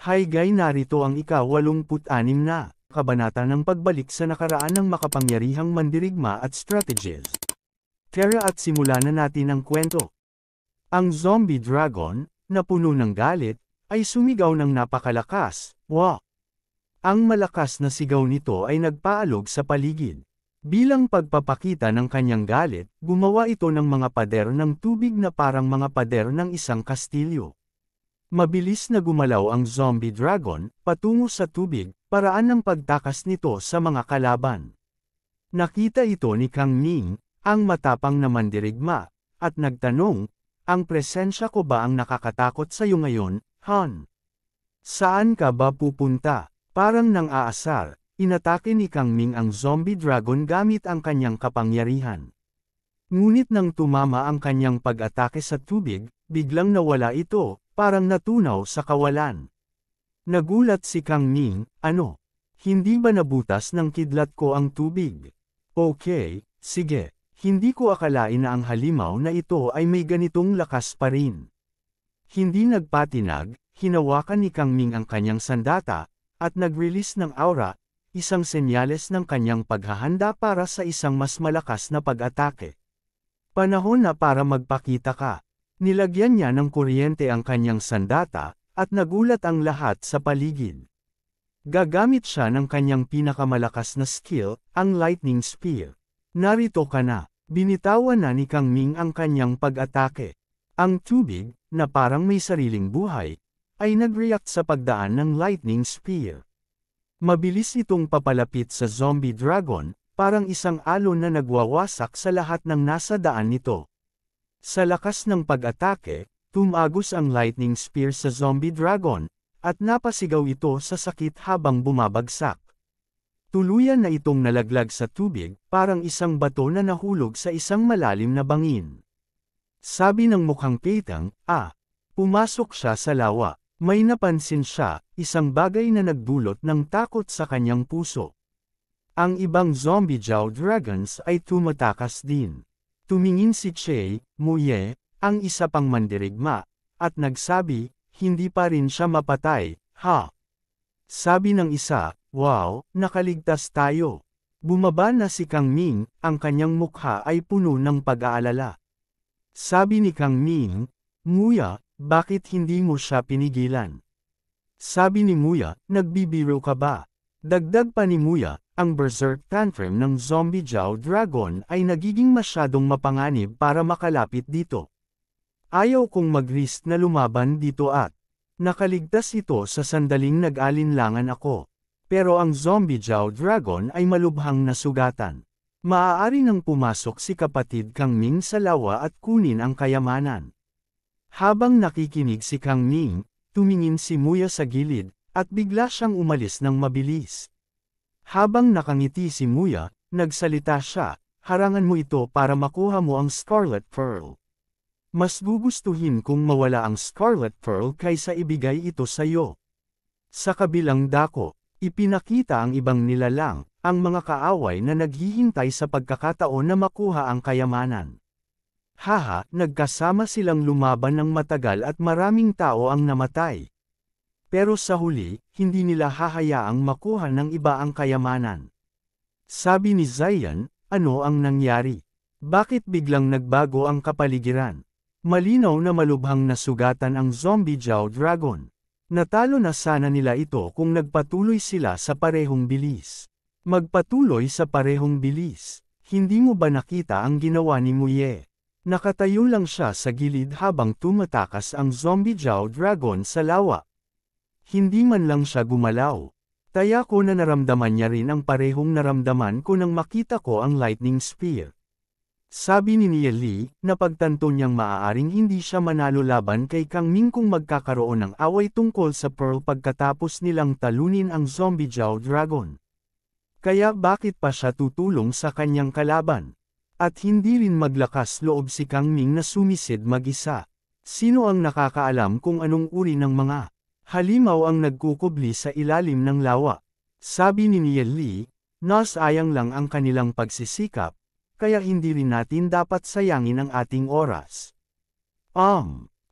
Hi guy, narito ang ika-86 na kabanata ng pagbalik sa nakaraan ng makapangyarihang mandirigma at strategies. Tara at simulan na natin ang kwento. Ang zombie dragon, na puno ng galit, ay sumigaw ng napakalakas, "Wah!" Ang malakas na sigaw nito ay nagpaalog sa paligid. Bilang pagpapakita ng kanyang galit, gumawa ito ng mga pader ng tubig na parang mga pader ng isang kastilyo. Mabilis na gumalaw ang zombie dragon, patungo sa tubig, paraan ng pagtakas nito sa mga kalaban. Nakita ito ni Kang Ming, ang matapang na mandirigma, at nagtanong, "Ang presensya ko ba ang nakakatakot sa iyo ngayon, Han? Saan ka ba pupunta?" Parang nang aasar, inatake ni Kang Ming ang zombie dragon gamit ang kanyang kapangyarihan. Ngunit nang tumama ang kanyang pag-atake sa tubig, biglang nawala ito, parang natunaw sa kawalan. Nagulat si Kang Ming, "Ano? Hindi ba nabutas ng kidlat ko ang tubig? Okay, sige. Hindi ko akalain na ang halimaw na ito ay may ganitong lakas pa rin." Hindi nagpatinag, hinawakan ni Kang Ming ang kanyang sandata, at nag-release ng aura, isang senyales ng kanyang paghahanda para sa isang mas malakas na pag-atake. Panahon na para magpakita ka. Nilagyan niya ng kuryente ang kanyang sandata, at nagulat ang lahat sa paligid. Gagamit siya ng kanyang pinakamalakas na skill, ang Lightning Spear. "Narito ka na." Binitawan na ni Kang Ming ang kanyang pag-atake. Ang tubig, na parang may sariling buhay, ay nag-react sa pagdaan ng Lightning Spear. Mabilis itong papalapit sa zombie dragon, parang isang alon na nagwawasak sa lahat ng nasa daan nito. Sa lakas ng pag-atake, tumagos ang lightning spear sa zombie dragon, at napasigaw ito sa sakit habang bumabagsak. Tuluyan na itong nalaglag sa tubig, parang isang bato na nahulog sa isang malalim na bangin. Sabi ng mukhang Peitang, pumasok siya sa lawa. May napansin siya, isang bagay na nagdulot ng takot sa kanyang puso. Ang ibang zombie Jiao dragons ay tumatakas din. Tumingin si Che Muye, ang isa pang mandirigma, at nagsabi, "Hindi pa rin siya mapatay, ha?" Sabi ng isa, "Wow, nakaligtas tayo." Bumaba na si Kang Ming, ang kanyang mukha ay puno ng pag-aalala. Sabi ni Kang Ming, "Muya, bakit hindi mo siya pinigilan?" Sabi ni Muya, "Nagbibiro ka ba?" Dagdag pa ni Muya, ang berserk tantrum ng zombie Jiao dragon ay nagiging masyadong mapanganib para makalapit dito. Ayaw kong mag-risk na lumaban dito at nakaligtas ito sa sandaling nag-alinlangan ako. Pero ang zombie Jiao dragon ay malubhang nasugatan. Maaari nang pumasok si kapatid Kang Ming sa lawa at kunin ang kayamanan. Habang nakikinig si Kang Ming, tumingin si Muya sa gilid, at bigla siyang umalis ng mabilis. Habang nakangiti si Muya, nagsalita siya, "Harangan mo ito para makuha mo ang Scarlet Pearl. Mas gugustuhin kung mawala ang Scarlet Pearl kaysa ibigay ito sa iyo." Sa kabilang dako, ipinakita ang ibang nilalang, ang mga kaaway na naghihintay sa pagkakataon na makuha ang kayamanan. Haha, nagkasama silang lumaban ng matagal at maraming tao ang namatay. Pero sa huli, hindi nila hahayaang makuha ng iba ang kayamanan. Sabi ni Zion, "Ano ang nangyari? Bakit biglang nagbago ang kapaligiran?" Malinaw na malubhang nasugatan ang zombie Jiao dragon. Natalo na sana nila ito kung nagpatuloy sila sa parehong bilis. Magpatuloy sa parehong bilis. Hindi mo ba nakita ang ginawa ni Muye? Nakatayo lang siya sa gilid habang tumatakas ang zombie Jiao dragon sa lawa. Hindi man lang siya gumalaw. Taya ko na naramdaman niya rin ang parehong naramdaman ko nang makita ko ang lightning spear. Sabi ni Nia Li, napagtanto niyang maaaring hindi siya manalo laban kay Kang Ming kung magkakaroon ng away tungkol sa pearl pagkatapos nilang talunin ang zombie Jiao dragon. Kaya bakit pa siya tutulong sa kanyang kalaban? At hindi rin maglakas loob si Kang Ming na sumisid mag-isa. Sino ang nakakaalam kung anong uri ng mga halimaw ang nagkukubli sa ilalim ng lawa? Sabi ni Nia Li, "Nasayang lang ang kanilang pagsisikap, kaya hindi rin natin dapat sayangin ang ating oras."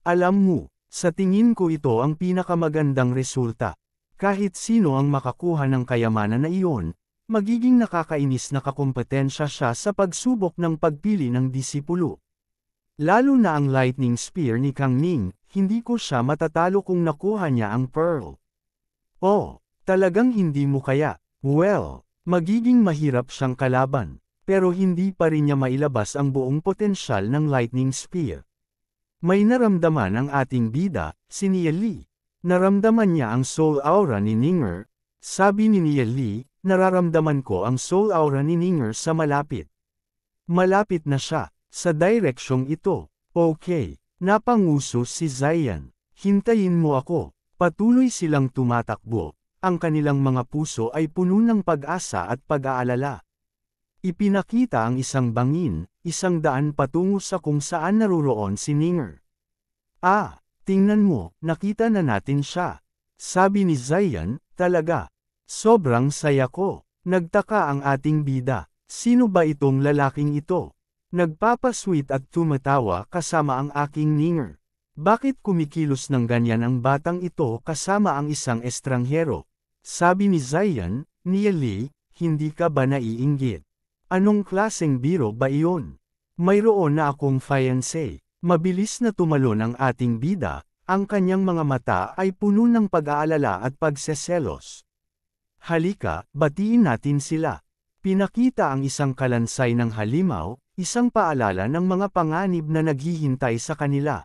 Alam mo, Sa tingin ko ito ang pinakamagandang resulta. Kahit sino ang makakuha ng kayamanan na iyon, magiging nakakainis na kakumpetensya siya sa pagsubok ng pagpili ng disipulo. Lalo na ang lightning spear ni Kang Ning, hindi ko siya matatalo kung nakuha niya ang pearl. Oh, talagang hindi mo kaya. Well, magiging mahirap siyang kalaban, pero hindi pa rin niya mailabas ang buong potensyal ng lightning spear. May naramdaman ang ating bida, si Nia Li. Naramdaman niya ang soul aura ni Ninger. Sabi ni Nia Li, nararamdaman ko ang soul aura ni Ninger sa malapit. Malapit na siya, sa direksyong ito. Okay, napanguso si Zion. Hintayin mo ako. Patuloy silang tumatakbo. Ang kanilang mga puso ay puno ng pag-asa at pag-aalala. Ipinakita ang isang bangin, isang daan patungo sa kung saan naroroon si Ninger. Ah, tingnan mo, nakita na natin siya. Sabi ni Zion, talaga. Sobrang saya ko. Nagtaka ang ating bida. Sino ba itong lalaking ito? Nagpapasweet at tumatawa kasama ang aking Ninger. Bakit kumikilos ng ganyan ang batang ito kasama ang isang estranghero? Sabi ni Zion, Nia Li, hindi ka ba naiinggit? Anong klaseng biro ba iyon? Mayroon na akong fiancé. Mabilis na tumalon ang ating bida, ang kanyang mga mata ay puno ng pag-aalala at pagseselos. Halika, batiin natin sila. Pinakita ang isang kalansay ng halimaw, isang paalala ng mga panganib na naghihintay sa kanila.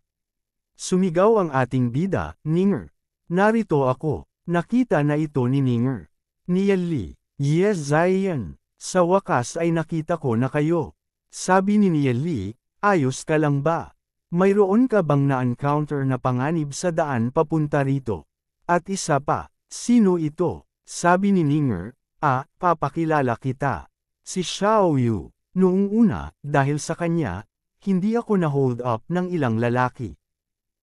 Sumigaw ang ating bida, Ninger. Narito ako, nakita na ito ni Ninger. Nia Li, yes Zion, sa wakas ay nakita ko na kayo. Sabi ni Nia Li, ayos ka lang ba? Mayroon ka bang na-encounter na panganib sa daan papunta rito? At isa pa, sino ito? Sabi ni Ninger, papakilala kita. Si Xiao Yu. Noong una, dahil sa kanya, hindi ako na-hold up ng ilang lalaki.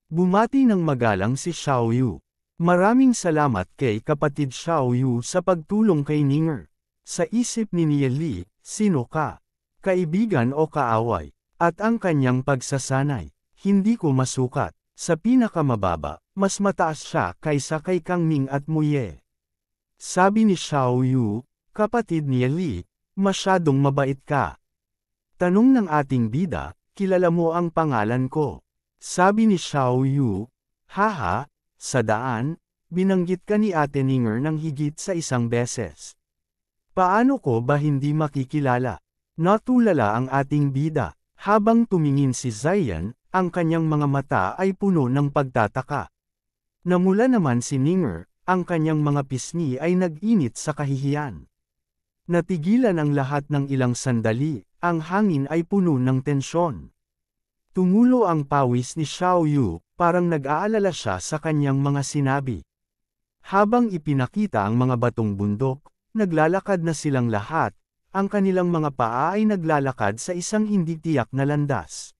Bumati ng magalang si Xiao Yu. Maraming salamat kay kapatid Xiao Yu sa pagtulong kay Ninger. Sa isip ni Nia Li, sino ka? Kaibigan o kaaway? At ang kanyang pagsasanay, hindi ko masukat. Sa pinakamababa, mas mataas siya kaysa kay Kang Ning at Muye. Sabi ni Xiao Yu, kapatid Nia Li, masyadong mabait ka. Tanong ng ating bida, kilala mo ang pangalan ko? Sabi ni Xiao Yu, haha, sa daan, binanggit ka ni Ate Ninger ng higit sa isang beses. Paano ko ba hindi makikilala? Natulala ang ating bida, habang tumingin si Zion, ang kanyang mga mata ay puno ng pagtataka. Namula naman si Ninger, ang kanyang mga pisngi ay nag-init sa kahihiyan. Natigilan ang lahat ng ilang sandali, ang hangin ay puno ng tensyon. Tumulo ang pawis ni Xiao Yu, parang nag-aalala siya sa kanyang mga sinabi. Habang ipinakita ang mga batong bundok, naglalakad na silang lahat, ang kanilang mga paa ay naglalakad sa isang hindi tiyak na landas.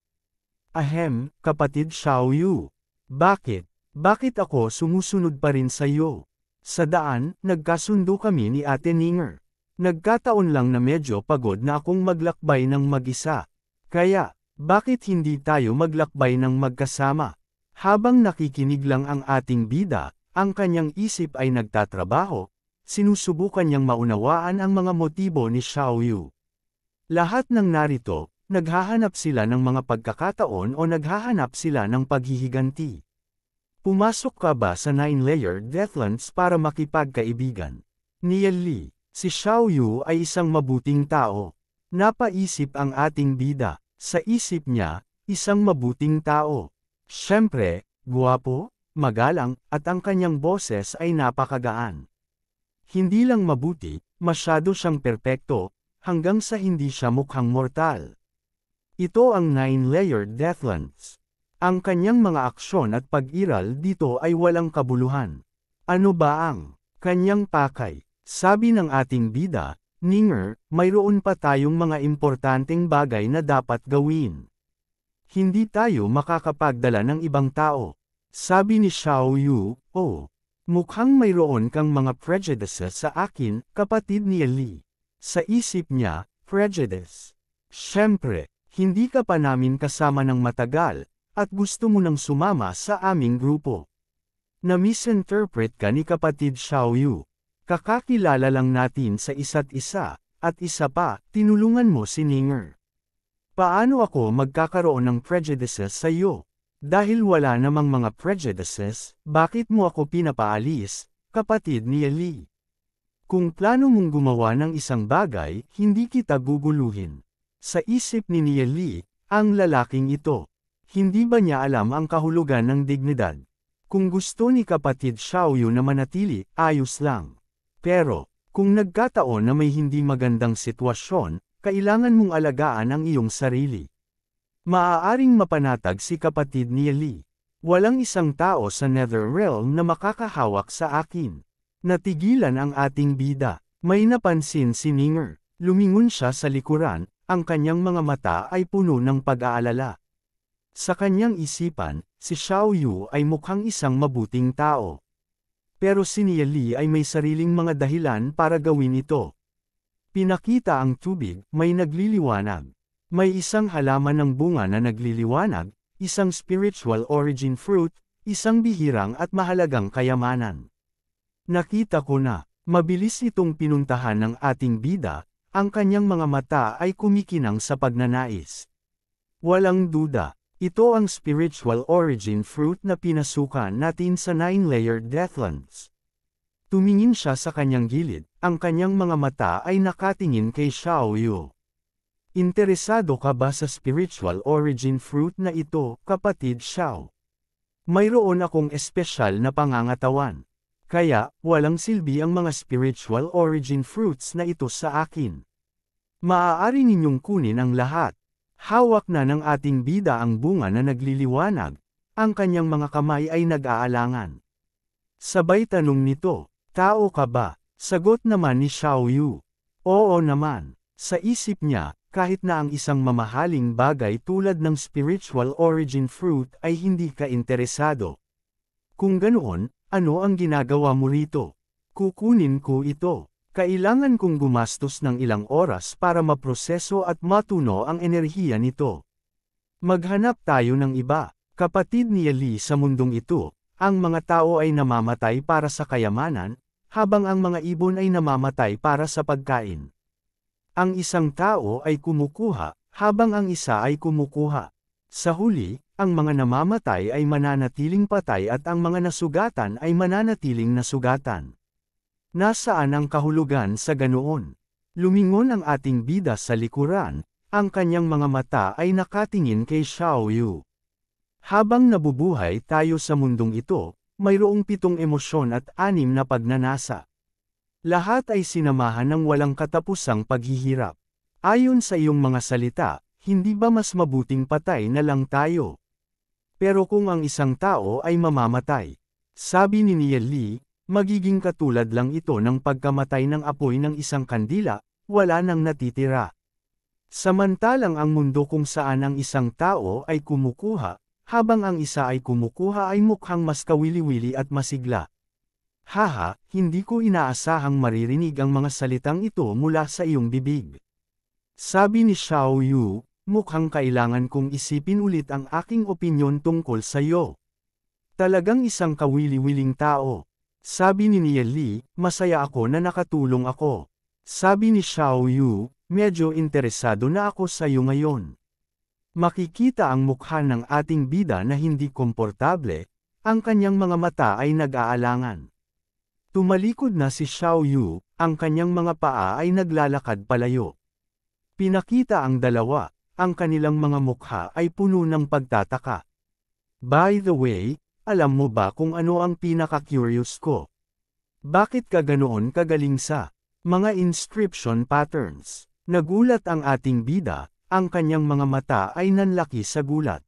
Ahem, kapatid Xiao Yu. Bakit? Bakit ako sumusunod pa rin sa iyo? Sa daan, nagkasundo kami ni Ate Ninger. Nagkataon lang na medyo pagod na akong maglakbay ng mag-isa. Kaya, bakit hindi tayo maglakbay ng magkasama? Habang nakikinig lang ang ating bida, ang kanyang isip ay nagtatrabaho, sinusubukan niyang maunawaan ang mga motibo ni Xiao Yu. Lahat ng narito, naghahanap sila ng mga pagkakataon o naghahanap sila ng paghihiganti. Pumasok ka ba sa 9-layer Deathlands para makipagkaibigan? Nia Li, si Xiao Yu ay isang mabuting tao. Napaisip ang ating bida, sa isip niya, isang mabuting tao. Siyempre, guwapo, magalang, at ang kanyang boses ay napakagaan. Hindi lang mabuti, masyado siyang perpekto, hanggang sa hindi siya mukhang mortal. Ito ang 9-layer Deathlands. Ang kanyang mga aksyon at pag-iral dito ay walang kabuluhan. Ano ba ang kanyang pakay? Sabi ng ating bida, Ninger, mayroon pa tayong mga importanteng bagay na dapat gawin. Hindi tayo makakapagdala ng ibang tao. Sabi ni Xiao Yu, mukhang mayroon kang mga prejudices sa akin, kapatid ni Li. Sa isip niya, prejudice. Siyempre, hindi ka pa namin kasama ng matagal, at gusto mo nang sumama sa aming grupo. Na-misinterpret ka ni kapatid Xiaoyu. Kakakilala lang natin sa isa't isa, at isa pa, tinulungan mo si Ninger. Paano ako magkakaroon ng prejudices sa iyo? Dahil wala namang mga prejudices, bakit mo ako pinapaalis, kapatid ni Li? Kung plano mong gumawa ng isang bagay, hindi kita guguluhin. Sa isip ni Li, ang lalaking ito, hindi ba niya alam ang kahulugan ng dignidad? Kung gusto ni kapatid Xiaoyu na manatili, ayos lang. Pero, kung nagkataon na may hindi magandang sitwasyon, kailangan mong alagaan ang iyong sarili. Maaaring mapanatag si kapatid ni Li. Walang isang tao sa Netherrealm na makakahawak sa akin. Natigilan ang ating bida. May napansin si Ninger. Lumingon siya sa likuran, ang kanyang mga mata ay puno ng pag-aalala. Sa kanyang isipan, si Xiaoyu ay mukhang isang mabuting tao. Pero si Li ay may sariling mga dahilan para gawin ito. Pinakita ang tubig, may nagliliwanag. May isang halaman ng bunga na nagliliwanag, isang spiritual origin fruit, isang bihirang at mahalagang kayamanan. Nakita ko na, mabilis itong pinuntahan ng ating bida, ang kanyang mga mata ay kumikinang sa pagnanais. Walang duda, ito ang spiritual origin fruit na pinasukan natin sa 9-layered Deathlands. Tumingin siya sa kanyang gilid, ang kanyang mga mata ay nakatingin kay Xiaoyu. Interesado ka ba sa spiritual origin fruit na ito, kapatid Xiao? Mayroon akong espesyal na pangangatawan. Kaya, walang silbi ang mga spiritual origin fruits na ito sa akin. Maaari ninyong kunin ang lahat. Hawak na ng ating bida ang bunga na nagliliwanag. Ang kanyang mga kamay ay nag-aalangan. Sabay tanong nito, tao ka ba? Sagot naman ni Xiaoyu. Oo naman. Sa isip niya, kahit na ang isang mamahaling bagay tulad ng spiritual origin fruit ay hindi ka interesado. Kung ganoon, ano ang ginagawa mo rito? Kukunin ko ito. Kailangan kong gumastos ng ilang oras para maproseso at matuno ang enerhiya nito. Maghanap tayo ng iba. Kapatid ni Li, sa mundong ito, ang mga tao ay namamatay para sa kayamanan, habang ang mga ibon ay namamatay para sa pagkain. Ang isang tao ay kumukuha, habang ang isa ay kumukuha. Sa huli, ang mga namamatay ay mananatiling patay at ang mga nasugatan ay mananatiling nasugatan. Nasaan ang kahulugan sa ganoon? Lumingon ang ating bida sa likuran, ang kanyang mga mata ay nakatingin kay Xiaoyu. Habang nabubuhay tayo sa mundong ito, mayroong 7 emosyon at 6 na pagnanasa. Lahat ay sinamahan ng walang katapusang paghihirap. Ayon sa iyong mga salita, hindi ba mas mabuting patay na lang tayo? Pero kung ang isang tao ay mamamatay, sabi ni Li, magiging katulad lang ito ng pagkamatay ng apoy ng isang kandila, wala nang natitira. Samantalang ang mundo kung saan ang isang tao ay kumukuha, habang ang isa ay kumukuha ay mukhang mas kawili-wili at masigla. Haha, hindi ko inaasahang maririnig ang mga salitang ito mula sa iyong bibig. Sabi ni Xiaoyu, mukhang kailangan kong isipin ulit ang aking opinyon tungkol sa iyo. Talagang isang kawili-wiling tao. Sabi ni Li, masaya ako na nakatulong ako. Sabi ni Xiaoyu, medyo interesado na ako sa iyo ngayon. Makikita ang mukha ng ating bida na hindi komportable, ang kanyang mga mata ay nag-aalangan. Tumalikod na si Xiaoyu, ang kanyang mga paa ay naglalakad palayo. Pinakita ang dalawa, ang kanilang mga mukha ay puno ng pagtataka. By the way, alam mo ba kung ano ang pinaka-curious ko? Bakit ka ganoon kagaling sa mga inscription patterns? Nagulat ang ating bida, ang kanyang mga mata ay nanlaki sa gulat.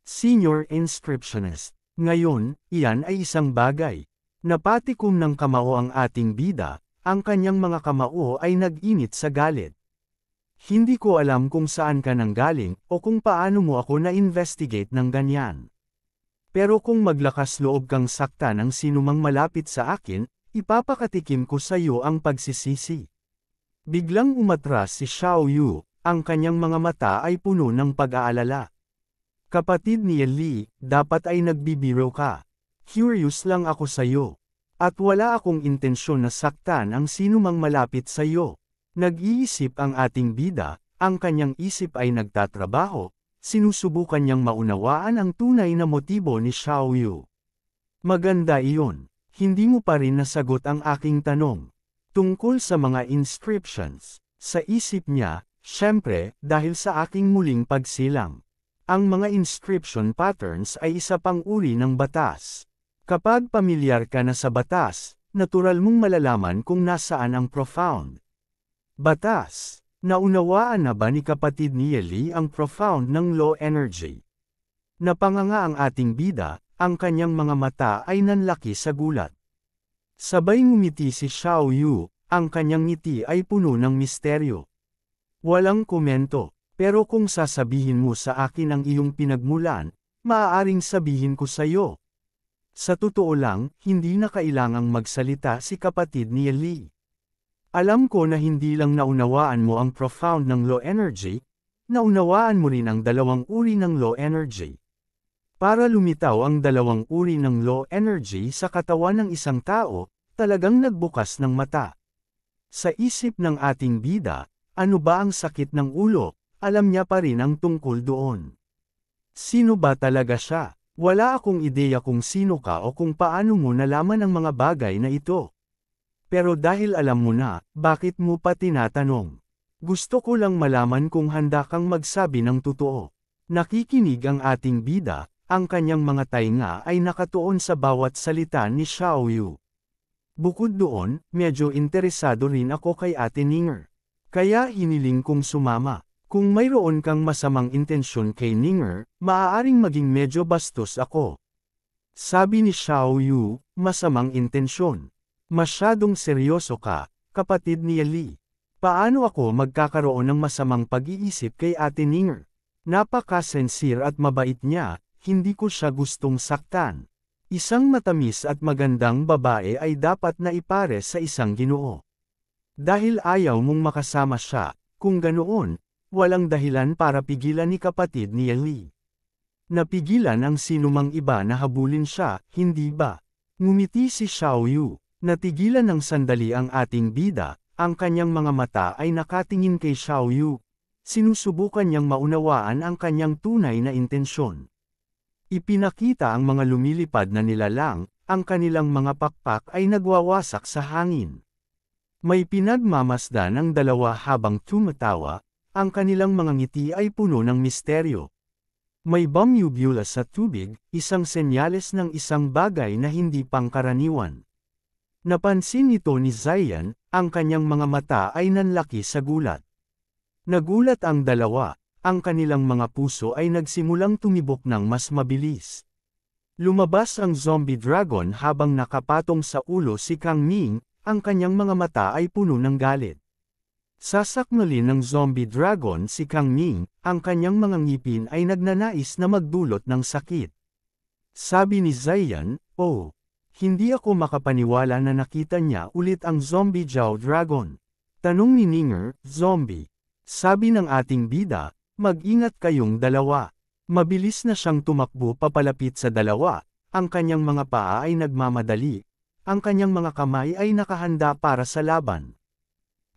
Senior inscriptionist. Ngayon, iyan ay isang bagay. Napatikom ng kamao ang ating bida, ang kanyang mga kamao ay nag-init sa galit. Hindi ko alam kung saan ka nanggaling o kung paano mo ako na-investigate ng ganyan. Pero kung maglakas loob kang sakta ng sinumang malapit sa akin, ipapakatikim ko sa iyo ang pagsisisi. Biglang umatras si Xiaoyu, ang kanyang mga mata ay puno ng pag-aalala. Kapatid ni Lee, dapat ay nagbibiro ka. Curious lang ako sa'yo. At wala akong intensyon na saktan ang sinumang malapit sa'yo. Nag-iisip ang ating bida, ang kanyang isip ay nagtatrabaho, sinusubukan niyang maunawaan ang tunay na motibo ni Xiaoyu. Maganda iyon. Hindi mo pa rin nasagot ang aking tanong. Tungkol sa mga inscriptions. Sa isip niya, syempre, dahil sa aking muling pagsilang. Ang mga inscription patterns ay isa pang uri ng batas. Kapag pamilyar ka na sa batas, natural mong malalaman kung nasaan ang profound batas. Naunawaan na ba ni kapatid ni Lee ang profound ng law energy? Napanganga ang ating bida, ang kanyang mga mata ay nanlaki sa gulat. Sabay ngumiti si Xiaoyu, ang kanyang ngiti ay puno ng misteryo. Walang komento, pero kung sasabihin mo sa akin ang iyong pinagmulan, maaaring sabihin ko sa iyo. Sa totoo lang, hindi na kailangang magsalita si kapatid ni Lee. Alam ko na hindi lang naunawaan mo ang profound ng law energy, naunawaan mo rin ang dalawang uri ng law energy. Para lumitaw ang dalawang uri ng law energy sa katawan ng isang tao, talagang nagbukas ng mata. Sa isip ng ating bida, ano ba ang sakit ng ulo, alam niya pa rin ang tungkol doon. Sino ba talaga siya? Wala akong ideya kung sino ka o kung paano mo nalaman ang mga bagay na ito. Pero dahil alam mo na, bakit mo pa tinatanong? Gusto ko lang malaman kung handa kang magsabi ng totoo. Nakikinig ang ating bida. Ang kanyang mga tainga ay nakatuon sa bawat salita ni Xiaoyu. Bukod doon, medyo interesado rin ako kay Ate Ninger. Kaya hiniling kong sumama. Kung mayroon kang masamang intensyon kay Ninger, maaaring maging medyo bastos ako. Sabi ni Xiaoyu, masamang intensyon. Masyadong seryoso ka, kapatid ni Lee. Paano ako magkakaroon ng masamang pag-iisip kay Ate Ninger? Napaka-sincere at mabait niya. Hindi ko siya gustong saktan. Isang matamis at magandang babae ay dapat na ipares sa isang Ginoo. Dahil ayaw mong makasama siya, kung ganoon, walang dahilan para pigilan ni kapatid ni Lee. Napigilan ang sinumang iba na habulin siya, hindi ba? Ngumiti si Xiaoyu. Natigilan ng sandali ang ating bida, ang kanyang mga mata ay nakatingin kay Xiaoyu. Sinusubukan niyang maunawaan ang kanyang tunay na intensyon. Ipinakita ang mga lumilipad na nilalang, ang kanilang mga pakpak ay nagwawasak sa hangin. May pinagmamasdan ang dalawa habang tumatawa, ang kanilang mga ngiti ay puno ng misteryo. May bumubula sa tubig, isang senyales ng isang bagay na hindi pangkaraniwan. Napansin ito ni Zion, ang kanyang mga mata ay nanlaki sa gulat. Nagulat ang dalawa. Ang kanilang mga puso ay nagsimulang tumibok ng mas mabilis. Lumabas ang zombie dragon habang nakapatong sa ulo si Kang Ming, ang kanyang mga mata ay puno ng galit. Sasakmalin ng zombie dragon si Kang Ming, ang kanyang mga ngipin ay nagnanais na magdulot ng sakit. Sabi ni Zion, "Oh, hindi ako makapaniwala na nakita niya ulit ang zombie Zhao Dragon." Tanong ni Ninger, "Zombie?" Sabi ng ating bida, "Mag-ingat kayong dalawa." Mabilis na siyang tumakbo papalapit sa dalawa, ang kanyang mga paa ay nagmamadali, ang kanyang mga kamay ay nakahanda para sa laban.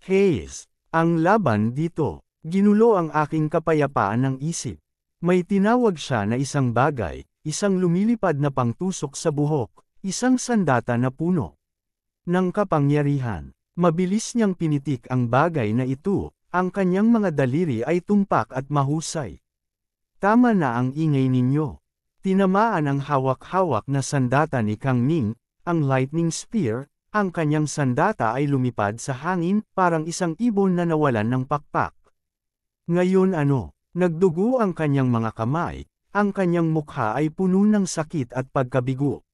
Hayes, ang laban dito, ginulo ang aking kapayapaan ng isip. May tinawag siya na isang bagay, isang lumilipad na pangtusok sa buhok, isang sandata na puno ng kapangyarihan. Mabilis niyang pinitik ang bagay na ito. Ang kanyang mga daliri ay tumpak at mahusay. Tama na ang ingay ninyo. Tinamaan ang hawak-hawak na sandata ni Kang Ming, ang lightning spear, ang kanyang sandata ay lumipad sa hangin, parang isang ibon na nawalan ng pakpak. Ngayon ano, nagdugo ang kanyang mga kamay, ang kanyang mukha ay puno ng sakit at pagkabigo.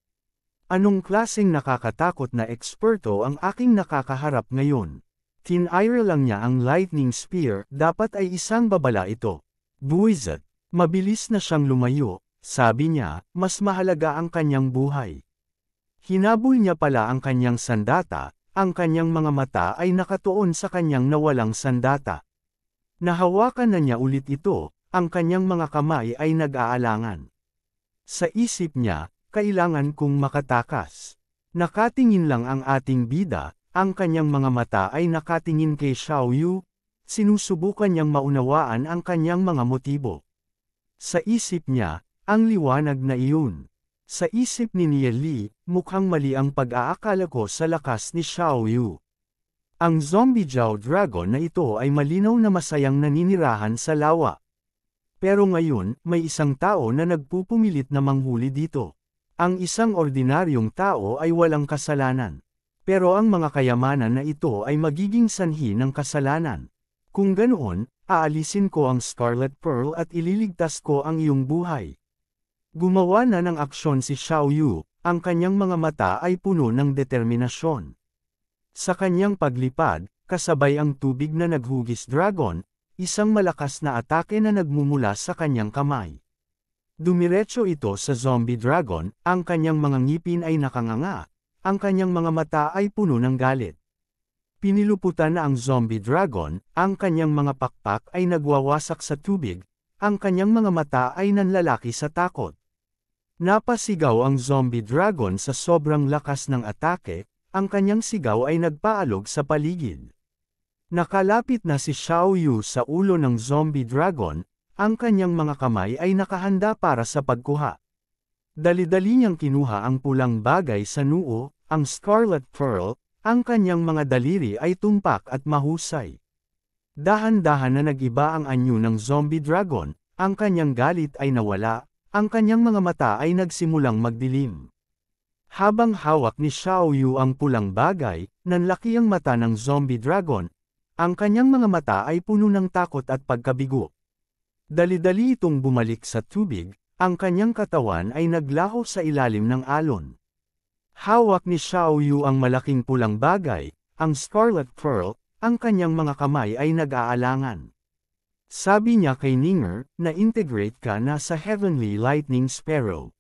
Anong klaseng nakakatakot na eksperto ang aking nakakaharap ngayon? Tinire lang niya ang lightning spear, dapat ay isang babala ito. Buwisit. Mabilis na siyang lumayo, sabi niya, mas mahalaga ang kanyang buhay. Hinabol niya pala ang kanyang sandata, ang kanyang mga mata ay nakatuon sa kanyang nawalang sandata. Nahawakan na niya ulit ito, ang kanyang mga kamay ay nag-aalangan. Sa isip niya, kailangan kong makatakas. Nakatingin lang ang ating bida, ang kanyang mga mata ay nakatingin kay Xiao Yu, sinusubukan niyang maunawaan ang kanyang mga motibo. Sa isip niya, ang liwanag na iyon. Sa isip ni Nieli, mukhang mali ang pag-aakala ko sa lakas ni Xiao Yu. Ang zombie Zhao Dragon na ito ay malinaw na masayang naninirahan sa lawa. Pero ngayon, may isang tao na nagpupumilit na manghuli dito. Ang isang ordinaryong tao ay walang kasalanan. Pero ang mga kayamanan na ito ay magiging sanhi ng kasalanan. Kung ganoon, aalisin ko ang Scarlet Pearl at ililigtas ko ang iyong buhay. Gumawa na ng aksyon si Xiao Yu, ang kanyang mga mata ay puno ng determinasyon. Sa kanyang paglipad, kasabay ang tubig na naghugis dragon, isang malakas na atake na nagmumula sa kanyang kamay. Dumiretso ito sa zombie dragon, ang kanyang mga ngipin ay nakanganga, ang kanyang mga mata ay puno ng galit. Piniluputan na ang zombie dragon, ang kanyang mga pakpak ay nagwawasak sa tubig, ang kanyang mga mata ay nanlalaki sa takot. Napasigaw ang zombie dragon sa sobrang lakas ng atake, ang kanyang sigaw ay nagpaalog sa paligid. Nakalapit na si Xiao Yu sa ulo ng zombie dragon, ang kanyang mga kamay ay nakahanda para sa pagkuha. Dali-dali niyang kinuha ang pulang bagay sa noo, ang Scarlet Pearl, ang kanyang mga daliri ay tumpak at mahusay. Dahan-dahan na nag-iba ang anyo ng zombie dragon, ang kanyang galit ay nawala, ang kanyang mga mata ay nagsimulang magdilim. Habang hawak ni Xiao Yu ang pulang bagay, nanlaki ang mata ng zombie dragon, ang kanyang mga mata ay puno ng takot at pagkabigo. Dali-dali itong bumalik sa tubig, ang kanyang katawan ay naglaho sa ilalim ng alon. Hawak ni Xiao Yu ang malaking pulang bagay, ang Scarlet Pearl, ang kanyang mga kamay ay nag-aalangan. Sabi niya kay Ninger, na-integrate ka na sa Heavenly Lightning Sparrow.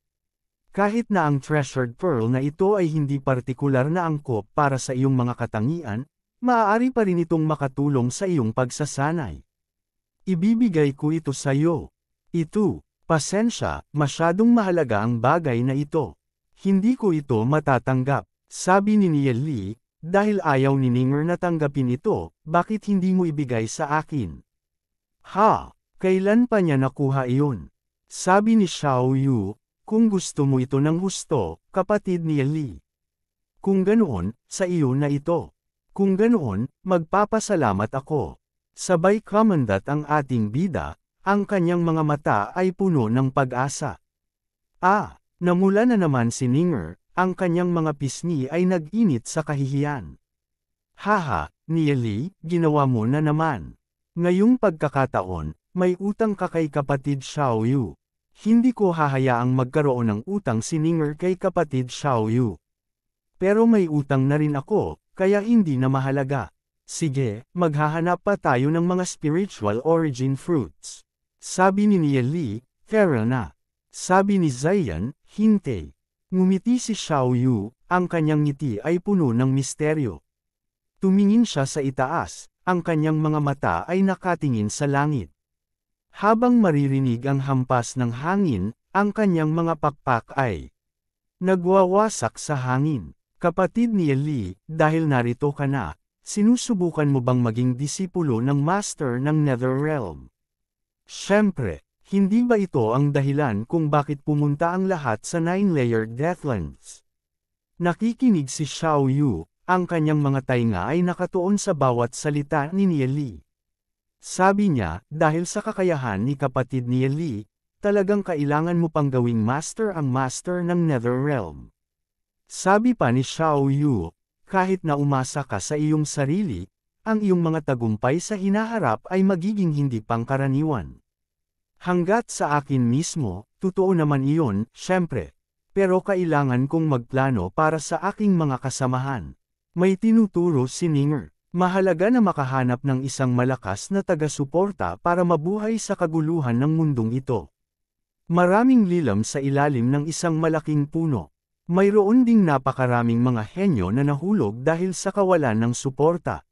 Kahit na ang treasured pearl na ito ay hindi partikular na angkop para sa iyong mga katangian, maaari pa rin itong makatulong sa iyong pagsasanay. Ibibigay ko ito sa iyo. Ito, pasensya, masyadong mahalaga ang bagay na ito. Hindi ko ito matatanggap, sabi ni Nieli, dahil ayaw ni Ninger na tanggapin ito, bakit hindi mo ibigay sa akin? Ha, kailan pa niya nakuha iyon? Sabi ni Xiao Yu, kung gusto mo ito ng husto, kapatid ni Li. Kung ganoon, sa iyo na ito. Kung ganoon, magpapasalamat ako. Sabay kamandat ang ating bida, ang kanyang mga mata ay puno ng pag-asa. Namula na naman si Ninger, ang kanyang mga pisngi ay nag-init sa kahihiyan. Haha, Nieli, ginawa mo na naman. Ngayong pagkakataon, may utang ka kay kapatid Xiao Yu. Hindi ko hahayaang magkaroon ng utang si Ninger kay kapatid Xiao Yu. Pero may utang na rin ako, kaya hindi na mahalaga. Sige, maghahanap pa tayo ng mga spiritual origin fruits. Sabi ni Nieli, Tara na. Sabi ni Zion, hintay. Ngumiti si Xiao Yu, ang kanyang ngiti ay puno ng misteryo. Tumingin siya sa itaas, ang kanyang mga mata ay nakatingin sa langit. Habang maririnig ang hampas ng hangin, ang kanyang mga pakpak ay nagwawasak sa hangin. Kapatid ni Li, dahil narito ka na, sinusubukan mo bang maging disipulo ng Master ng Netherrealm? Siyempre, hindi ba ito ang dahilan kung bakit pumunta ang lahat sa Nine-Layered Deathlands? Nakikinig si Xiao Yu, ang kanyang mga tainga ay nakatuon sa bawat salita ni Nieli. Sabi niya, dahil sa kakayahan ni kapatid ni Li, talagang kailangan mo pang gawing master ang master ng Netherrealm. Sabi pa ni Xiao Yu, kahit na umasa ka sa iyong sarili, ang iyong mga tagumpay sa hinaharap ay magiging hindi pangkaraniwan. Hanggat sa akin mismo, totoo naman iyon, syempre. Pero kailangan kong magplano para sa aking mga kasamahan. May tinuturo si Ninger. Mahalaga na makahanap ng isang malakas na taga-suporta para mabuhay sa kaguluhan ng mundong ito. Maraming lilam sa ilalim ng isang malaking puno. Mayroon ding napakaraming mga henyo na nahulog dahil sa kawalan ng suporta.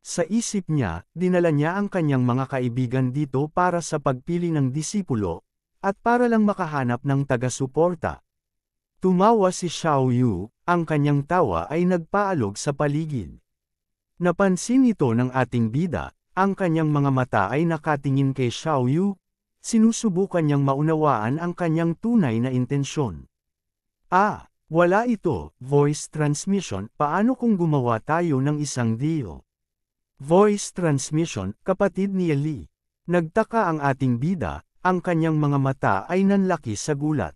Sa isip niya, dinala niya ang kanyang mga kaibigan dito para sa pagpili ng disipulo, at para lang makahanap ng taga-suporta. Tumawa si Xiao Yu, ang kanyang tawa ay nagpaalog sa paligid. Napansin ito ng ating bida, ang kanyang mga mata ay nakatingin kay Xiao Yu, sinusubukan niyang maunawaan ang kanyang tunay na intensyon. Wala ito, voice transmission, paano kung gumawa tayo ng isang deal? Voice transmission, kapatid ni Lee. Nagtaka ang ating bida, ang kanyang mga mata ay nanlaki sa gulat.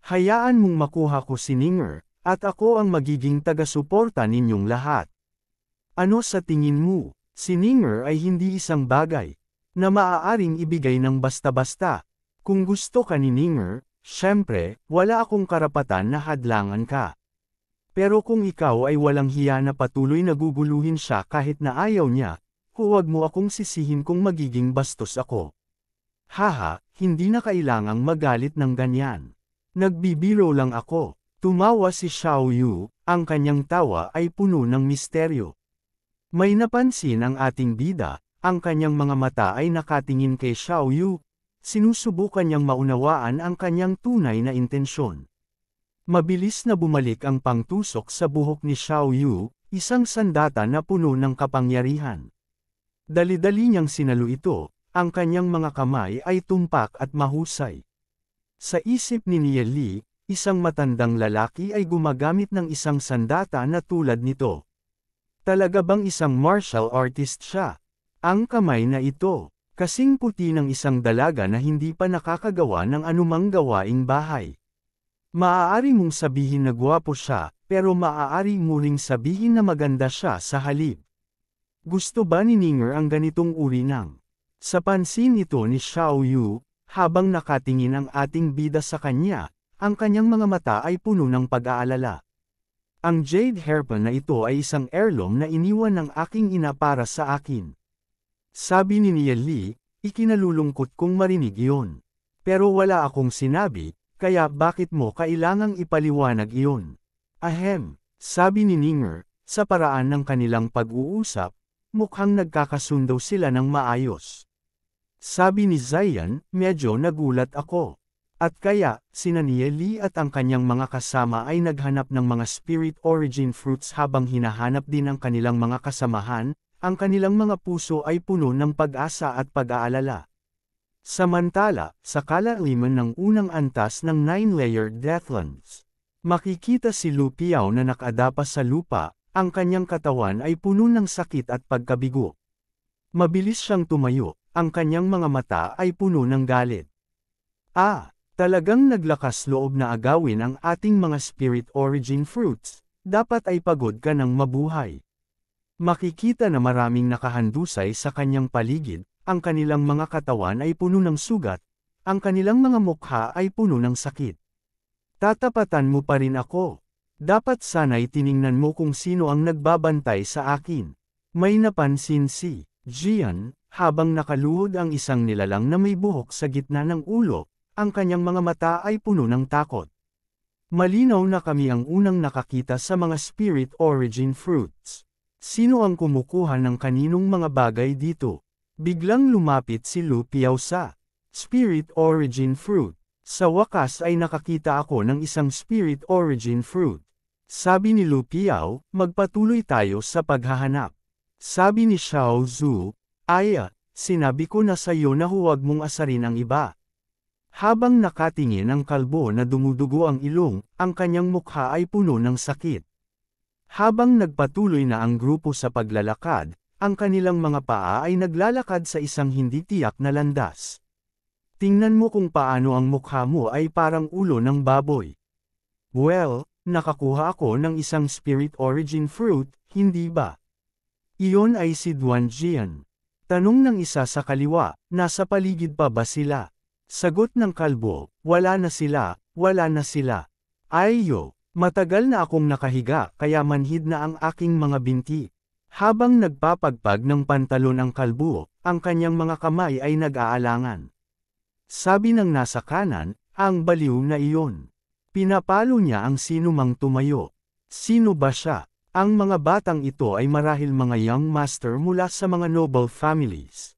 Hayaan mong makuha ko si Ninger, at ako ang magiging taga-suporta ninyong lahat. Ano sa tingin mo, si Ninger ay hindi isang bagay na maaaring ibigay ng basta-basta. Kung gusto ka ni Ninger, syempre, wala akong karapatan na hadlangan ka. Pero kung ikaw ay walang hiya na patuloy na guguluhin siya kahit na ayaw niya, huwag mo akong sisihin kung magiging bastos ako. Haha, hindi na kailangang magalit ng ganyan. Nagbibiro lang ako. Tumawa si Xiao Yu, ang kanyang tawa ay puno ng misteryo. May napansin ang ating bida, ang kanyang mga mata ay nakatingin kay Xiao Yu, sinusubukan niyang maunawaan ang kanyang tunay na intensyon. Mabilis na bumalik ang pangtusok sa buhok ni Xiao Yu, isang sandata na puno ng kapangyarihan. Dali-dali niyang sinalo ito, ang kanyang mga kamay ay tumpak at mahusay. Sa isip ni Nia Li, isang matandang lalaki ay gumagamit ng isang sandata na tulad nito. Talaga bang isang martial artist siya? Ang kamay na ito, kasing puti ng isang dalaga na hindi pa nakakagawa ng anumang gawaing bahay. Maaari mong sabihin na gwapo siya, pero maaari mo ring sabihin na maganda siya sa halip. Gusto ba ni Ninger ang ganitong uri ng? Sa pansin ito ni Xiao Yu, habang nakatingin ang ating bida sa kanya, ang kanyang mga mata ay puno ng pag-aalala. Ang jade hairpin na ito ay isang heirloom na iniwan ng aking ina para sa akin. Sabi ni Nia Li, ikinalulungkot kong marinig iyon. Pero wala akong sinabi, kaya bakit mo kailangang ipaliwanag iyon? Sabi ni Ninger, sa paraan ng kanilang pag-uusap, mukhang nagkakasundo sila ng maayos. Sabi ni Zion, medyo nagulat ako. At kaya, sina Nia Li at ang kanyang mga kasama ay naghanap ng mga spirit origin fruits habang hinahanap din ang kanilang mga kasamahan, ang kanilang mga puso ay puno ng pag-asa at pag-aalala. Samantala, sa kalaliman ng unang antas ng 9-layered Deathlands, makikita si Lu Piao na nakadapa sa lupa, ang kanyang katawan ay puno ng sakit at pagkabigo. Mabilis siyang tumayo, ang kanyang mga mata ay puno ng galit. Talagang naglakas loob na agawin ang ating mga spirit origin fruits, dapat ay pagod ka ng mabuhay. Makikita na maraming nakahandusay sa kanyang paligid, ang kanilang mga katawan ay puno ng sugat, ang kanilang mga mukha ay puno ng sakit. Tatapatan mo pa rin ako. Dapat sana'y tiningnan mo kung sino ang nagbabantay sa akin. May napansin si Jian, habang nakaluhod ang isang nilalang na may buhok sa gitna ng ulo, ang kanyang mga mata ay puno ng takot. Malinaw na kami ang unang nakakita sa mga spirit origin fruits. Sino ang kumukuha ng kaninong mga bagay dito? Biglang lumapit si Lu Piao sa spirit origin fruit. Sa wakas ay nakakita ako ng isang spirit origin fruit. Sabi ni Lu Piao, magpatuloy tayo sa paghahanap. Sabi ni Xiao Zhu, sinabi ko na sa iyo na huwag mong asarin ang iba. Habang nakatingin ang kalbo na dumudugo ang ilong, ang kanyang mukha ay puno ng sakit. Habang nagpatuloy na ang grupo sa paglalakad, ang kanilang mga paa ay naglalakad sa isang hindi tiyak na landas. Tingnan mo kung paano ang mukha mo ay parang ulo ng baboy. Well, nakakuha ako ng isang spirit origin fruit, hindi ba? Iyon ay si Duan Jian. Tanong ng isa sa kaliwa, nasa paligid pa ba sila? Sagot ng kalbo, wala na sila, wala na sila. Matagal na akong nakahiga kaya manhid na ang aking mga binti. Habang nagpapagpag ng pantalon ang kalbo, ang kanyang mga kamay ay nag-aalangan. Sabi ng nasa kanan, ang baliw na iyon. Pinapalo niya ang sino mang tumayo. Sino ba siya? Ang mga batang ito ay marahil mga young master mula sa mga noble families.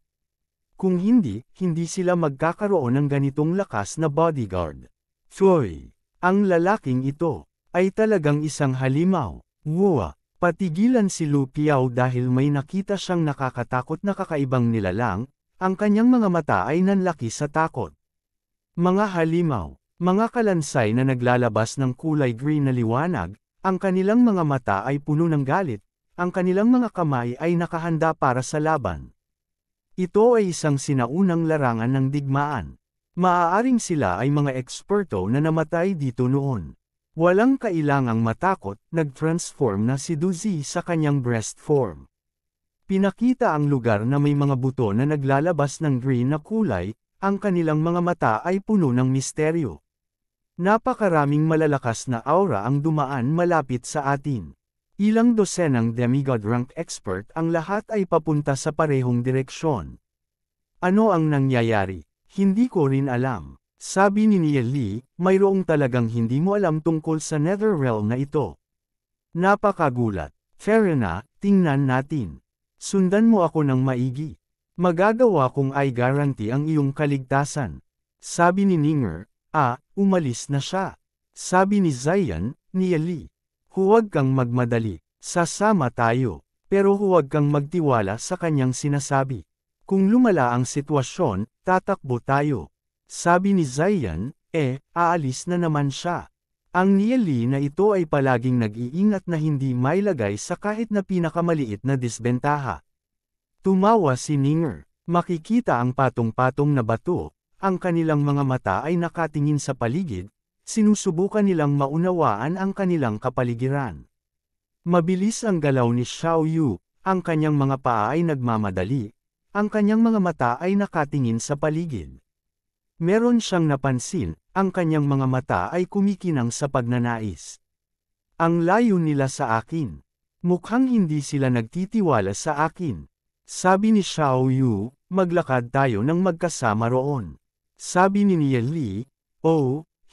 Kung hindi, hindi sila magkakaroon ng ganitong lakas na bodyguard. Foy! Ang lalaking ito ay talagang isang halimaw. Wua! Patigilan si Lu Piao dahil may nakita siyang nakakatakot na kakaibang nilalang, ang kanyang mga mata ay nanlaki sa takot. Mga halimaw, mga kalansay na naglalabas ng kulay green na liwanag, ang kanilang mga mata ay puno ng galit, ang kanilang mga kamay ay nakahanda para sa laban. Ito ay isang sinaunang larangan ng digmaan. Maaaring sila ay mga eksperto na namatay dito noon. Walang kailangang matakot, nag-transform na si Duzi sa kanyang breast form. Pinakita ang lugar na may mga buto na naglalabas ng green na kulay, ang kanilang mga mata ay puno ng misteryo. Napakaraming malalakas na aura ang dumaan malapit sa atin. Ilang dosenang demigod rank expert ang lahat ay papunta sa parehong direksyon. Ano ang nangyayari? Hindi ko rin alam. Sabi ni Nia Li, mayroong talagang hindi mo alam tungkol sa Netherrealm na ito. Napakagulat. Fair na, tingnan natin. Sundan mo ako ng maigi. Magagawa kong I guarantee ang iyong kaligtasan. Sabi ni Ninger, umalis na siya. Sabi ni Zion, Nia Li. Huwag kang magmadali, sasama tayo, pero huwag kang magtiwala sa kanyang sinasabi. Kung lumala ang sitwasyon, tatakbo tayo. Sabi ni Zion, aalis na naman siya. Ang Nia Li na ito ay palaging nag-iingat na hindi mailagay sa kahit na pinakamaliit na disbentaha. Tumawa si Ninger. Makikita ang patong-patong na bato, ang kanilang mga mata ay nakatingin sa paligid, sinusubukan nilang maunawaan ang kanilang kapaligiran. Mabilis ang galaw ni Xiao Yu, ang kanyang mga paa ay nagmamadali, ang kanyang mga mata ay nakatingin sa paligid. Meron siyang napansin, ang kanyang mga mata ay kumikinang sa pagnanais. Ang layo nila sa akin. Mukhang hindi sila nagtitiwala sa akin. Sabi ni Xiao Yu, maglakad tayo ng magkasama roon. Sabi ni Nia Li,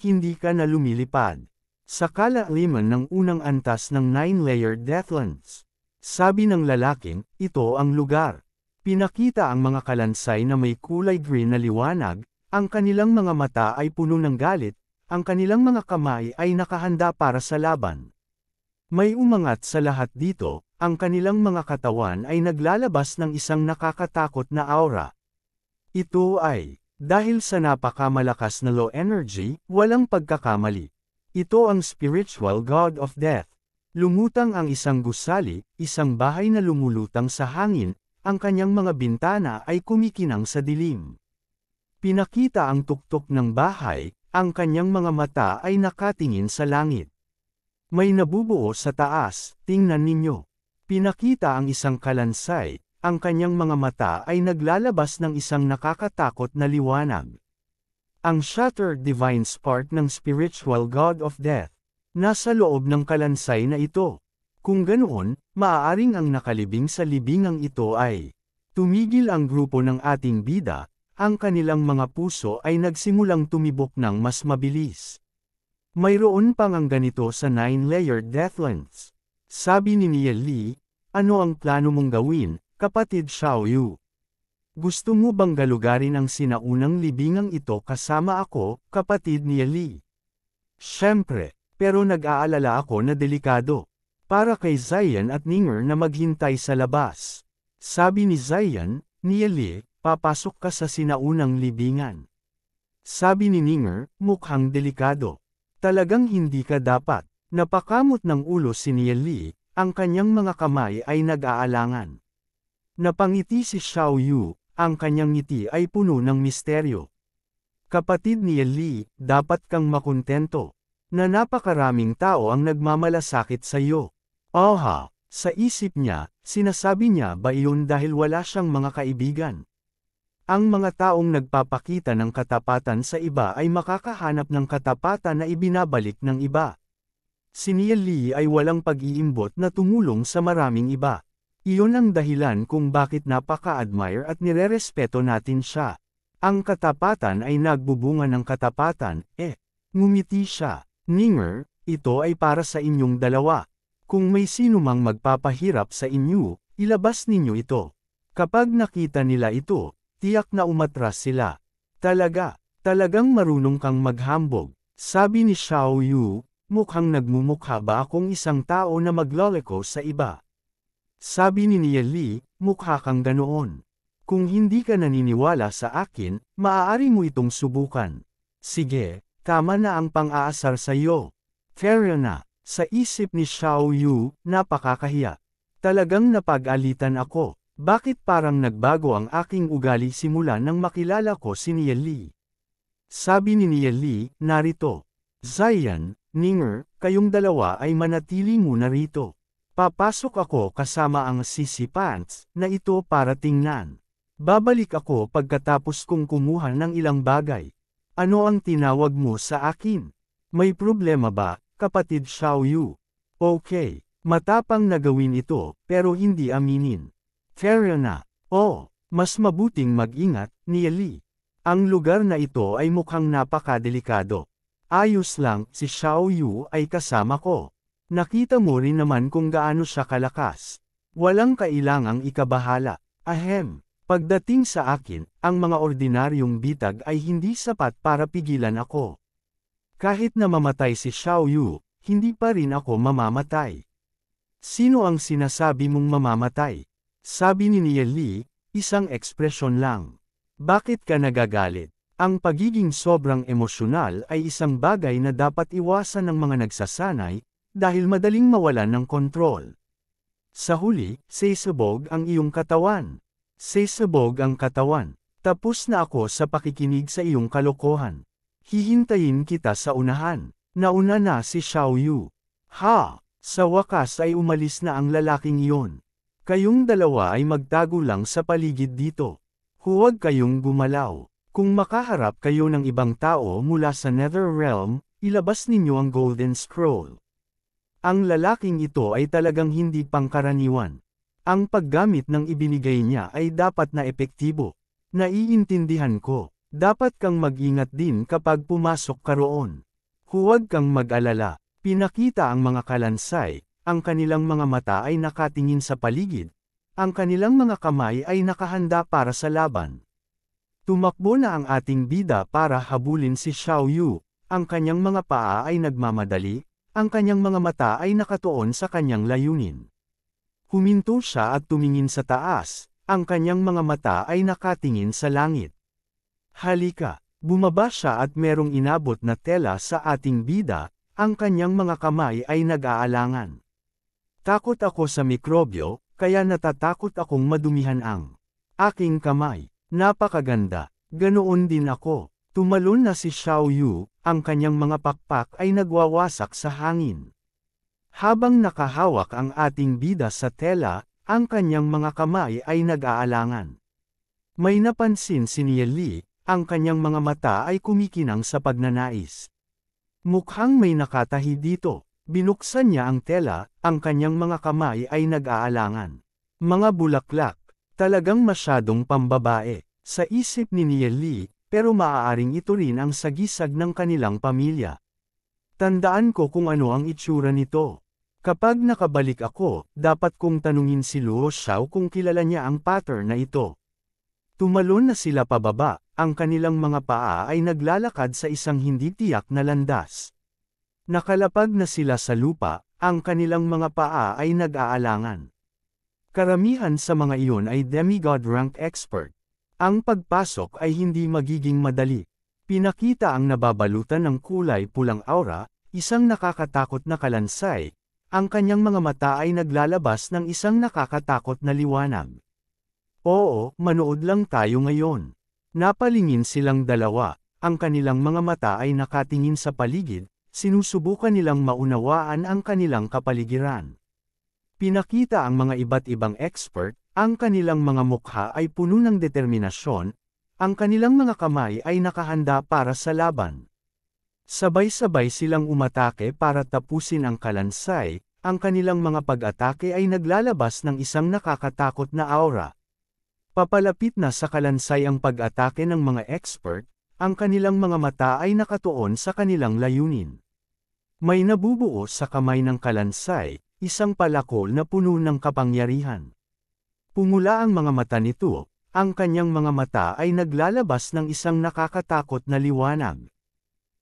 hindi ka na lumilipad. Sa kalaliman ng unang antas ng 9-layered Deathlands. Sabi ng lalaking, ito ang lugar. Pinakita ang mga kalansay na may kulay green na liwanag, ang kanilang mga mata ay puno ng galit, ang kanilang mga kamay ay nakahanda para sa laban. May umangat sa lahat dito, ang kanilang mga katawan ay naglalabas ng isang nakakatakot na aura. Ito ay, dahil sa napakamalakas na low energy, walang pagkakamali. Ito ang spiritual god of death. Lumutang ang isang gusali, isang bahay na lumulutang sa hangin, ang kanyang mga bintana ay kumikinang sa dilim. Pinakita ang tuktok ng bahay, ang kanyang mga mata ay nakatingin sa langit. May nabubuo sa taas, tingnan ninyo. Pinakita ang isang kalansay, ang kanyang mga mata ay naglalabas ng isang nakakatakot na liwanag. Ang Shattered Divine Spark ng Spiritual God of Death. Nasa loob ng kalansay na ito. Kung ganoon, maaaring ang nakalibing sa libingang ito ay tumigil ang grupo ng ating bida, ang kanilang mga puso ay nagsimulang tumibok ng mas mabilis. Mayroon pang ang ganito sa 9-layered Deathlands. Sabi ni Nia Li, ano ang plano mong gawin, kapatid Xiao Yu? Gusto mo bang galugarin ang sinaunang libingang ito kasama ako, kapatid Nia Li? Siyempre, pero nag-aalala ako na delikado. Para kay Zion at Ninger na maghintay sa labas. Sabi ni Zion, Nia Li, papasok ka sa sinaunang libingan. Sabi ni Ninger, mukhang delikado. Talagang hindi ka dapat. Napakamot ng ulo si Nia Li, ang kanyang mga kamay ay nag-aalangan. Napangiti si Xiao Yu, ang kanyang ngiti ay puno ng misteryo. Kapatid Nia Li, dapat kang makontento, na napakaraming tao ang nagmamalasakit sa iyo. Sa isip niya, sinasabi niya ba iyon dahil wala siyang mga kaibigan? Ang mga taong nagpapakita ng katapatan sa iba ay makakahanap ng katapatan na ibinabalik ng iba. Si Nia Li ay walang pag-iimbot na tumulong sa maraming iba. Iyon ang dahilan kung bakit napaka-admire at nirerespeto natin siya. Ang katapatan ay nagbubunga ng katapatan, ngumiti siya. Ninger, ito ay para sa inyong dalawa. Kung may sino mang magpapahirap sa inyo, ilabas ninyo ito. Kapag nakita nila ito, tiyak na umatras sila. Talagang marunong kang maghambog. Sabi ni Xiao Yu, mukhang nagmumukha ba akong isang tao na magloloko sa iba? Sabi ni Nia Li, mukha kang ganoon. Kung hindi ka naniniwala sa akin, maaari mo itong subukan. Sige, tama na ang pang-aasar sa iyo. Fair na. Sa isip ni Xiao Yu, napakakahiya. Talagang napag-alitan ako. Bakit parang nagbago ang aking ugali simula nang makilala ko si Nia Li? Sabi ni Nia Li, narito. Zion, Ninger, kayong dalawa ay manatili muna rito. Papasok ako kasama ang Sissy Pants, na ito para tingnan. Babalik ako pagkatapos kong kumuha ng ilang bagay. Ano ang tinawag mo sa akin? May problema ba, kapatid Xiao Yu? Okay, matapang na gawin ito, pero hindi aminin. Fair na. Oh, mas mabuting mag-ingat, Nia Li. Ang lugar na ito ay mukhang napakadelikado. Ayos lang, si Xiao Yu ay kasama ko. Nakita mo rin naman kung gaano siya kalakas. Walang kailangang ikabahala. Ahem, pagdating sa akin, ang mga ordinaryong bitag ay hindi sapat para pigilan ako. Kahit na mamatay si Xiao Yu, hindi pa rin ako mamamatay. Sino ang sinasabi mong mamamatay? Sabi ni Nia Li, isang ekspresyon lang. Bakit ka nagagalit? Ang pagiging sobrang emosyonal ay isang bagay na dapat iwasan ng mga nagsasanay, dahil madaling mawalan ng kontrol. Sa huli, sesabog ang iyong katawan. Sesabog ang katawan. Tapos na ako sa pakikinig sa iyong kalokohan. Hihintayin kita sa unahan. Nauna na si Xiao Yu. Ha! Sa wakas ay umalis na ang lalaking iyon. Kayong dalawa ay magtago lang sa paligid dito. Huwag kayong gumalaw. Kung makaharap kayo ng ibang tao mula sa Netherrealm, ilabas ninyo ang Golden Scroll. Ang lalaking ito ay talagang hindi pangkaraniwan. Ang paggamit ng ibinigay niya ay dapat na epektibo. Naiintindihan ko. Dapat kang mag-ingat din kapag pumasok ka roon. Huwag kang mag-alala. Pinakita ang mga kalansay, ang kanilang mga mata ay nakatingin sa paligid. Ang kanilang mga kamay ay nakahanda para sa laban. Tumakbo na ang ating bida para habulin si Xiao Yu. Ang kanyang mga paa ay nagmamadali, ang kanyang mga mata ay nakatuon sa kanyang layunin. Huminto siya at tumingin sa taas, ang kanyang mga mata ay nakatingin sa langit. Halika, bumaba siya at merong inabot na tela sa ating bida, ang kanyang mga kamay ay nag-aalangan. Takot ako sa mikrobyo, kaya natatakot akong madumihan ang aking kamay. Napakaganda. Ganoon din ako. Tumalon na si Xiao Yu, ang kanyang mga pakpak ay nagwawasak sa hangin. Habang nakahawak ang ating bida sa tela, ang kanyang mga kamay ay nag-aalangan. May napansin si Nia Li, ang kanyang mga mata ay kumikinang sa pagnanais. Mukhang may nakatahi dito. Binuksan niya ang tela, ang kanyang mga kamay ay nag-aalangan. Mga bulaklak, talagang masyadong pambabae, sa isip ni Nia Li, pero maaaring ito rin ang sagisag ng kanilang pamilya. Tandaan ko kung ano ang itsura nito. Kapag nakabalik ako, dapat kong tanungin si Luo Xiao kung kilala niya ang pattern na ito. Tumalon na sila pababa, ang kanilang mga paa ay naglalakad sa isang hindi tiyak na landas. Nakalapag na sila sa lupa, ang kanilang mga paa ay nag-aalangan. Karamihan sa mga iyon ay demigod rank expert. Ang pagpasok ay hindi magiging madali. Pinakita ang nababalutan ng kulay pulang aura, isang nakakatakot na kalansay. Ang kanyang mga mata ay naglalabas ng isang nakakatakot na liwanag. Oo, manood lang tayo ngayon. Napalingin silang dalawa, ang kanilang mga mata ay nakatingin sa paligid. Sinusubukan nilang maunawaan ang kanilang kapaligiran. Pinakita ang mga iba't ibang expert, ang kanilang mga mukha ay puno ng determinasyon, ang kanilang mga kamay ay nakahanda para sa laban. Sabay-sabay silang umatake para tapusin ang kalansay, ang kanilang mga pag-atake ay naglalabas ng isang nakakatakot na aura. Papalapit na sa kalansay ang pag-atake ng mga expert, ang kanilang mga mata ay nakatuon sa kanilang layunin. May nabubuo sa kamay ng kalansay, isang palakol na puno ng kapangyarihan. Pumula ang mga mata nito, ang kanyang mga mata ay naglalabas ng isang nakakatakot na liwanag.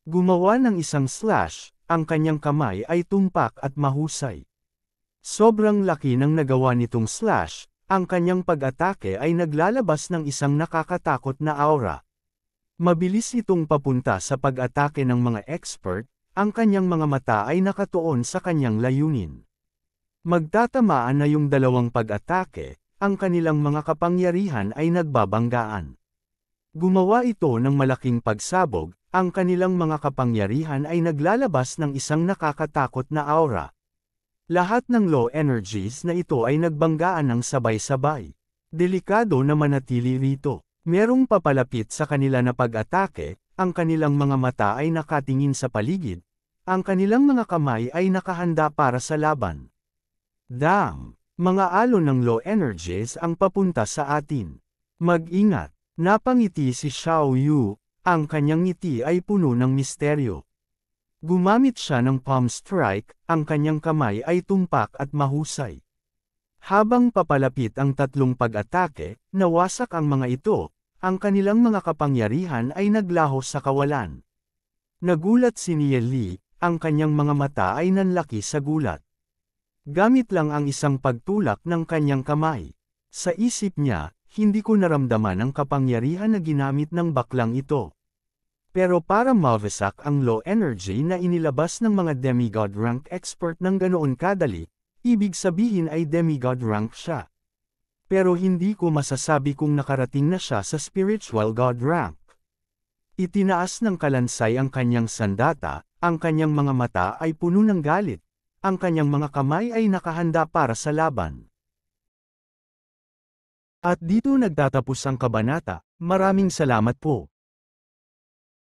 Gumawa ng isang slash, ang kanyang kamay ay tumpak at mahusay. Sobrang laki ng nagawa nitong slash, ang kanyang pag-atake ay naglalabas ng isang nakakatakot na aura. Mabilis itong papunta sa pag-atake ng mga expert, ang kanyang mga mata ay nakatuon sa kanyang layunin. Magtatamaan na yung dalawang pag-atake, ang kanilang mga kapangyarihan ay nagbabanggaan. Gumawa ito ng malaking pagsabog, ang kanilang mga kapangyarihan ay naglalabas ng isang nakakatakot na aura. Lahat ng low energies na ito ay nagbanggaan ng sabay-sabay. Delikado na manatili rito. Merong papalapit sa kanila na pag-atake, ang kanilang mga mata ay nakatingin sa paligid, ang kanilang mga kamay ay nakahanda para sa laban. Damn! Mga alon ng low energies ang papunta sa atin. Mag-ingat! Napangiti si Xiao Yu, ang kanyang ngiti ay puno ng misteryo. Gumamit siya ng palm strike, ang kanyang kamay ay tumpak at mahusay. Habang papalapit ang tatlong pag-atake, nawasak ang mga ito, ang kanilang mga kapangyarihan ay naglaho sa kawalan. Nagulat si Nie Li, ang kanyang mga mata ay nanlaki sa gulat. Gamit lang ang isang pagtulak ng kanyang kamay. Sa isip niya, hindi ko naramdaman ang kapangyarihan na ginamit ng baklang ito. Pero para mawasak ang low energy na inilabas ng mga demigod rank expert ng ganoon kadali, ibig sabihin ay demigod rank siya. Pero hindi ko masasabi kung nakarating na siya sa spiritual god rank. Itinaas ng kalansay ang kanyang sandata, ang kanyang mga mata ay puno ng galit, ang kanyang mga kamay ay nakahanda para sa laban. At dito nagtatapos ang kabanata. Maraming salamat po.